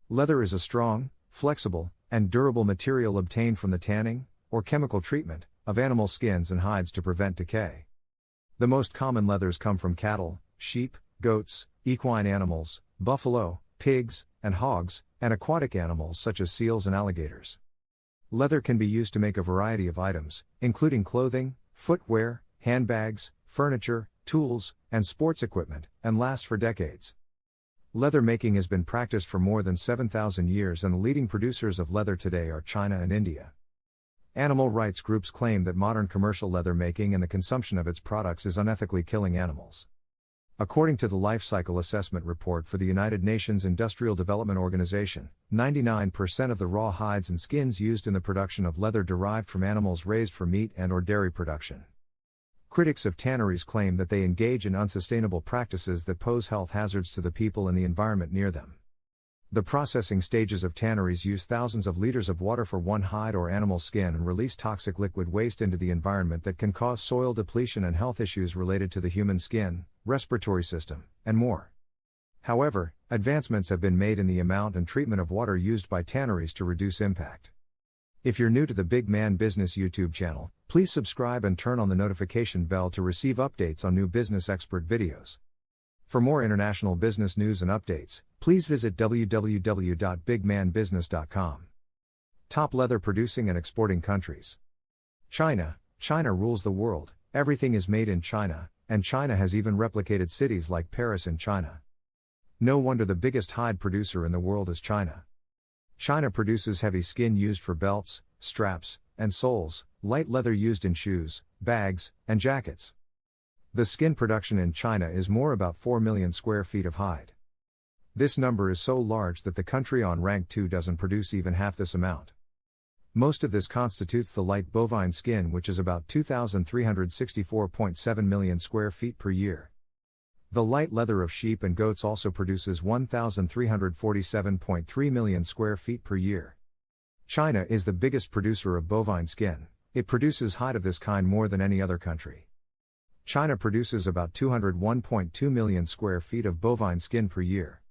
Leather is a strong, flexible, and durable material obtained from the tanning, or chemical treatment, of animal skins and hides to prevent decay. The most common leathers come from cattle, sheep, goats, equine animals, buffalo, pigs, and hogs, and aquatic animals such as seals and alligators. Leather can be used to make a variety of items, including clothing, footwear, handbags, furniture, tools, and sports equipment, and lasts for decades. Leather making has been practiced for more than 7,000 years, and the leading producers of leather today are China and India. Animal rights groups claim that modern commercial leather making and the consumption of its products is unethically killing animals. According to the Life Cycle Assessment Report for the United Nations Industrial Development Organization, 99% of the raw hides and skins used in the production of leather derived from animals raised for meat and/or dairy production. Critics of tanneries claim that they engage in unsustainable practices that pose health hazards to the people and the environment near them. The processing stages of tanneries use thousands of liters of water for one hide or animal skin and release toxic liquid waste into the environment that can cause soil depletion and health issues related to the human skin, respiratory system, and more. However, advancements have been made in the amount and treatment of water used by tanneries to reduce impact. If you're new to the Big Man Business YouTube channel, please subscribe and turn on the notification bell to receive updates on new business expert videos. For more international business news and updates, please visit www.bigmanbusiness.com. Top leather producing and exporting countries. China. China rules the world. Everything is made in China, and China has even replicated cities like Paris in China. No wonder the biggest hide producer in the world is China. China produces heavy skin used for belts, straps, and soles, light leather used in shoes, bags, and jackets. The skin production in China is about 4 million square feet of hide. This number is so large that the country on rank 2 doesn't produce even half this amount. Most of this constitutes the light bovine skin, which is about 2,364.7 million square feet per year. The light leather of sheep and goats also produces 1,347.3 million square feet per year. China is the biggest producer of bovine skin. It produces hide of this kind more than any other country. China produces about 201.2 million square feet of bovine skin per year.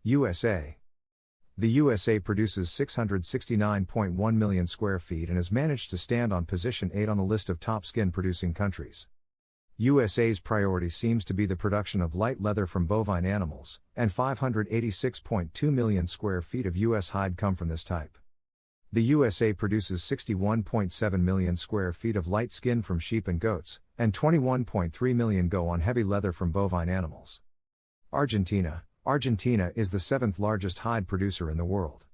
USA. The USA produces 669.1 million square feet and has managed to stand on position 8 on the list of top skin producing countries. USA's priority seems to be the production of light leather from bovine animals, and 586.2 million square feet of US hide come from this type. The USA produces 61.7 million square feet of light skin from sheep and goats, and 21.3 million go on heavy leather from bovine animals. Argentina. Argentina is the 7th largest hide producer in the world.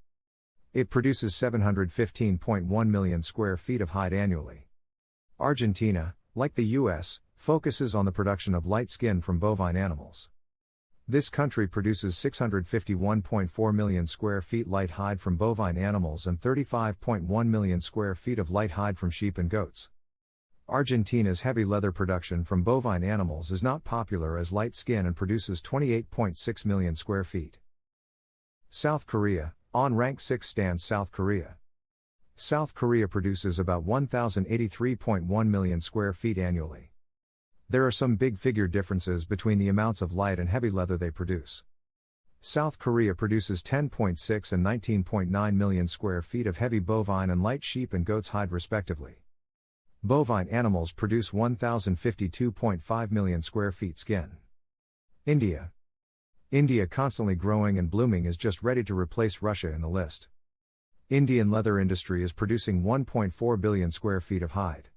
It produces 715.1 million square feet of hide annually. Argentina, like the US, focuses on the production of light skin from bovine animals. This country produces 651.4 million square feet light hide from bovine animals and 35.1 million square feet of light hide from sheep and goats. Argentina's heavy leather production from bovine animals is not popular as light skin and produces 28.6 million square feet. South Korea. On rank 6 stands South Korea. South Korea produces about 1,083.1 million square feet annually. There are some big figure differences between the amounts of light and heavy leather they produce. South Korea produces 10.6 and 19.9 million square feet of heavy bovine and light sheep and goats hide respectively. Bovine animals produce 1,052.5 million square feet skin. India. India, constantly growing and blooming, is just ready to replace Russia in the list. Indian leather industry is producing 1.4 billion square feet of hide.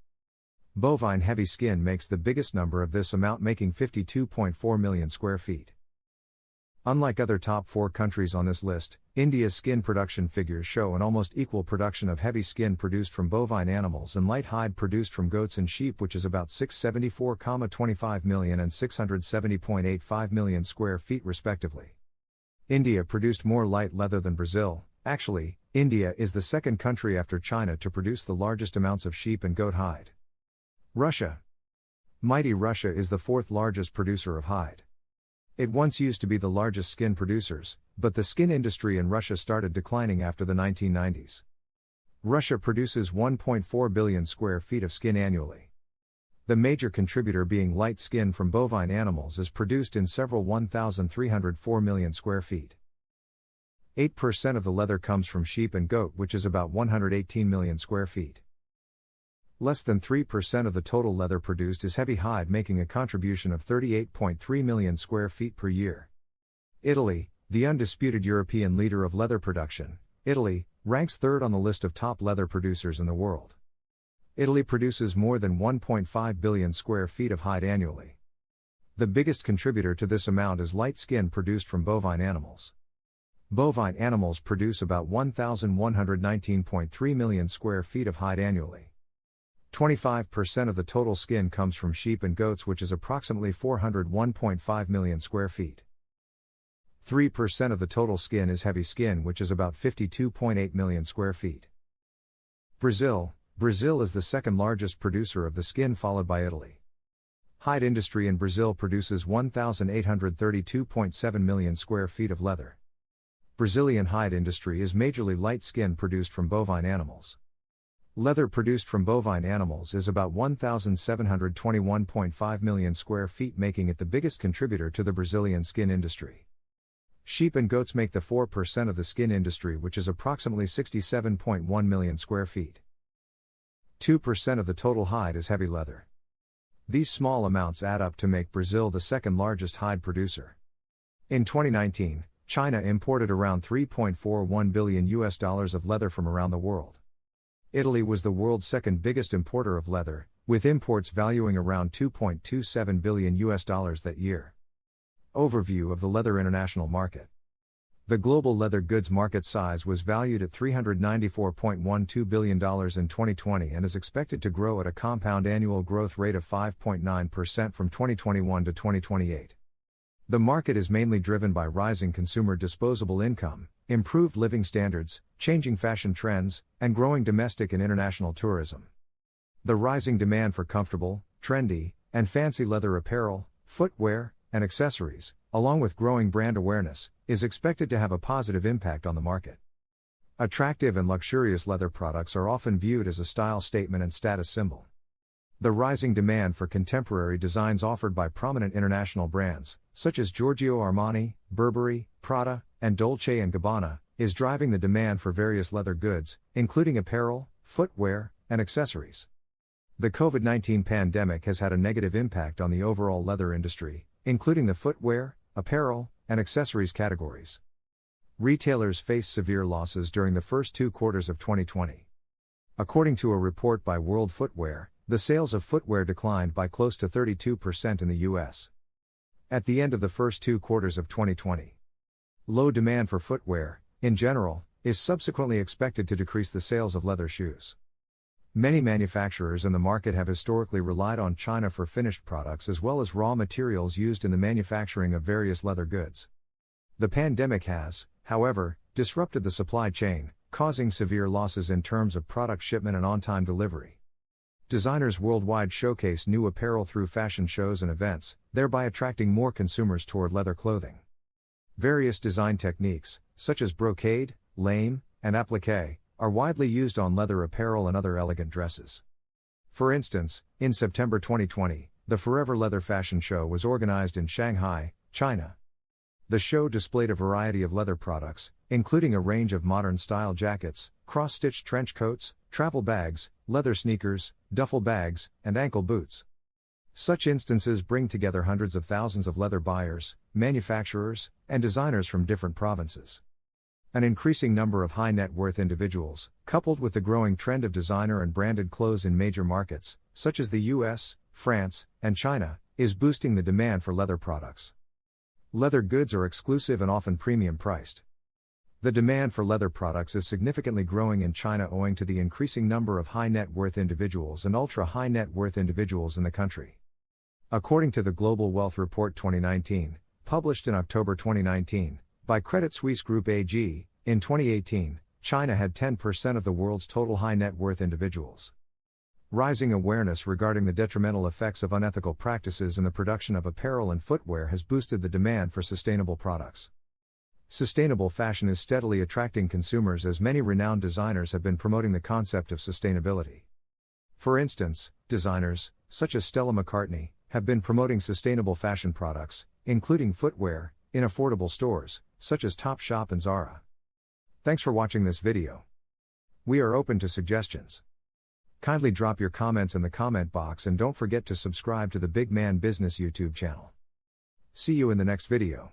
Bovine heavy skin makes the biggest number of this amount, making 52.4 million square feet. Unlike other top 4 countries on this list, India's skin production figures show an almost equal production of heavy skin produced from bovine animals and light hide produced from goats and sheep, which is about 674.25 million and 670.85 million square feet respectively. India produced more light leather than Brazil. Actually, India is the second country after China to produce the largest amounts of sheep and goat hide. Russia. Mighty Russia is the 4th largest producer of hide. It once used to be the largest skin producers, but the skin industry in Russia started declining after the 1990s. Russia produces 1.4 billion square feet of skin annually. The major contributor being light skin from bovine animals is produced in several 1,304 million square feet. 8% of the leather comes from sheep and goat, which is about 118 million square feet. Less than 3% of the total leather produced is heavy hide, making a contribution of 38.3 million square feet per year. Italy, the undisputed European leader of leather production, Italy, ranks third on the list of top leather producers in the world. Italy produces more than 1.5 billion square feet of hide annually. The biggest contributor to this amount is light skin produced from bovine animals. Bovine animals produce about 1,119.3 million square feet of hide annually. 25% of the total skin comes from sheep and goats, which is approximately 401.5 million square feet. 3% of the total skin is heavy skin, which is about 52.8 million square feet. Brazil is the second largest producer of the skin, followed by Italy. Hide industry in Brazil produces 1,832.7 million square feet of leather. Brazilian hide industry is majorly light skin produced from bovine animals. Leather produced from bovine animals is about 1,721.5 million square feet, making it the biggest contributor to the Brazilian skin industry. Sheep and goats make the 4% of the skin industry, which is approximately 67.1 million square feet. 2% of the total hide is heavy leather. These small amounts add up to make Brazil the second largest hide producer. In 2019, China imported around $3.41 billion of leather from around the world. Italy was the world's second biggest importer of leather, with imports valuing around $2.27 billion that year. Overview of the leather international market. The global leather goods market size was valued at $394.12 billion in 2020 and is expected to grow at a compound annual growth rate of 5.9% from 2021 to 2028. The market is mainly driven by rising consumer disposable income, improved living standards, changing fashion trends, and growing domestic and international tourism. The rising demand for comfortable, trendy, and fancy leather apparel, footwear, and accessories, along with growing brand awareness, is expected to have a positive impact on the market. Attractive and luxurious leather products are often viewed as a style statement and status symbol. The rising demand for contemporary designs offered by prominent international brands, such as Giorgio Armani, Burberry, Prada, and Dolce & Gabbana, is driving the demand for various leather goods, including apparel, footwear, and accessories. The COVID-19 pandemic has had a negative impact on the overall leather industry, including the footwear, apparel, and accessories categories. Retailers faced severe losses during the first 2 quarters of 2020. According to a report by World Footwear, the sales of footwear declined by close to 32% in the U.S. at the end of the first 2 quarters of 2020. Low demand for footwear, in general, is subsequently expected to decrease the sales of leather shoes. Many manufacturers in the market have historically relied on China for finished products as well as raw materials used in the manufacturing of various leather goods. The pandemic has, however, disrupted the supply chain, causing severe losses in terms of product shipment and on-time delivery. Designers worldwide showcase new apparel through fashion shows and events, thereby attracting more consumers toward leather clothing. Various design techniques, such as brocade, lame, and applique, are widely used on leather apparel and other elegant dresses. For instance, in September 2020, the Forever Leather Fashion Show was organized in Shanghai, China. The show displayed a variety of leather products, including a range of modern-style jackets, cross-stitched trench coats, travel bags, leather sneakers, duffel bags, and ankle boots. Such instances bring together hundreds of thousands of leather buyers, manufacturers, and designers from different provinces. An increasing number of high-net-worth individuals, coupled with the growing trend of designer and branded clothes in major markets, such as the US, France, and China, is boosting the demand for leather products. Leather goods are exclusive and often premium priced. The demand for leather products is significantly growing in China owing to the increasing number of high-net-worth individuals and ultra-high-net-worth individuals in the country. According to the Global Wealth Report 2019, published in October 2019, by Credit Suisse Group AG, in 2018, China had 10% of the world's total high-net-worth individuals. Rising awareness regarding the detrimental effects of unethical practices in the production of apparel and footwear has boosted the demand for sustainable products. Sustainable fashion is steadily attracting consumers as many renowned designers have been promoting the concept of sustainability. For instance, designers, such as Stella McCartney, have been promoting sustainable fashion products, including footwear, in affordable stores, such as Topshop and Zara. Thanks for watching this video. We are open to suggestions. Kindly drop your comments in the comment box and don't forget to subscribe to the Big Man Business YouTube channel. See you in the next video.